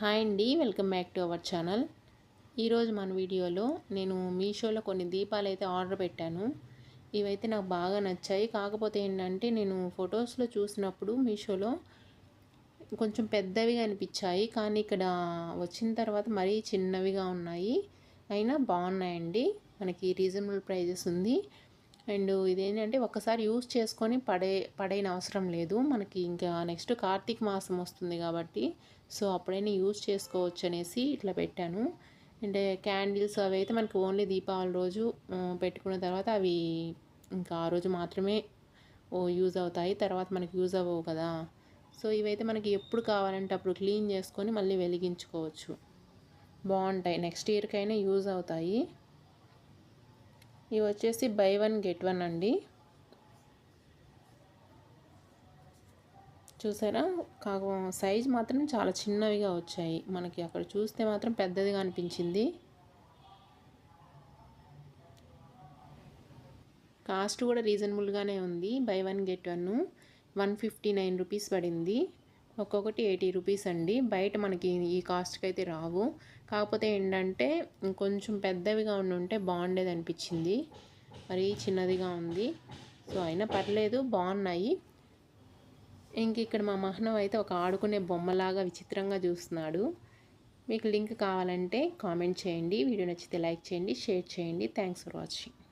Hi అండి, welcome back to our channel. ఈరోజు మన వీడియోలో నేను మీషోలో కొన్ని దీపాలు అయితే ఆర్డర్ పెట్టాను. ఇవైతే నాకు బాగా నచ్చాయి. కాకపోతే ఏంటంటే నేను ఫొటోస్లో చూసినప్పుడు మీషోలో కొంచెం పెద్దవిగా అనిపించాయి, కానీ ఇక్కడ వచ్చిన తర్వాత మరీ చిన్నవిగా ఉన్నాయి. అయినా బాగున్నాయండి, మనకి రీజనబుల్ ప్రైజెస్ ఉంది. అండ్ ఇదేంటంటే ఒక్కసారి యూస్ చేసుకొని పడేన అవసరం లేదు. మనకి ఇంకా నెక్స్ట్ కార్తీక మాసం వస్తుంది కాబట్టి సో అప్పుడైనా యూస్ చేసుకోవచ్చు అనేసి ఇట్లా పెట్టాను. అంటే క్యాండిల్స్ అవి అయితే మనకి ఓన్లీ దీపావళి రోజు పెట్టుకున్న తర్వాత అవి ఇంకా ఆ రోజు మాత్రమే యూజ్ అవుతాయి, తర్వాత మనకి యూజ్ అవ్వవు కదా. సో ఇవైతే మనకి ఎప్పుడు కావాలంటే అప్పుడు క్లీన్ చేసుకొని మళ్ళీ వెలిగించుకోవచ్చు. బాగుంటాయి, నెక్స్ట్ ఇయర్కైనా యూజ్ అవుతాయి. ఇవి వచ్చేసి బై వన్ గెట్ వన్ అండి. చూసారా, సైజ్ మాత్రం చాలా చిన్నవిగా వచ్చాయి. మనకి అక్కడ చూస్తే మాత్రం పెద్దదిగా అనిపించింది. కాస్ట్ కూడా రీజనబుల్గానే ఉంది. By one get one 159 rupees పడింది. ఒక్కొక్కటి 80 రూపీస్ అండి. బయట మనకి ఈ కాస్ట్కి అయితే రావు. కాకపోతే ఏంటంటే కొంచెం పెద్దవిగా ఉంటే బాగుండేది అనిపించింది. మరీ చిన్నదిగా ఉంది. సో అయినా పర్లేదు, బాగున్నాయి. ఇంక ఇక్కడ మా మహనవ్ అయితే ఒక ఆడుకునే బొమ్మలాగా విచిత్రంగా చూస్తున్నాడు. మీకు లింక్ కావాలంటే కామెంట్ చేయండి. వీడియో నచ్చితే లైక్ చేయండి, షేర్ చేయండి. Thanks for watching.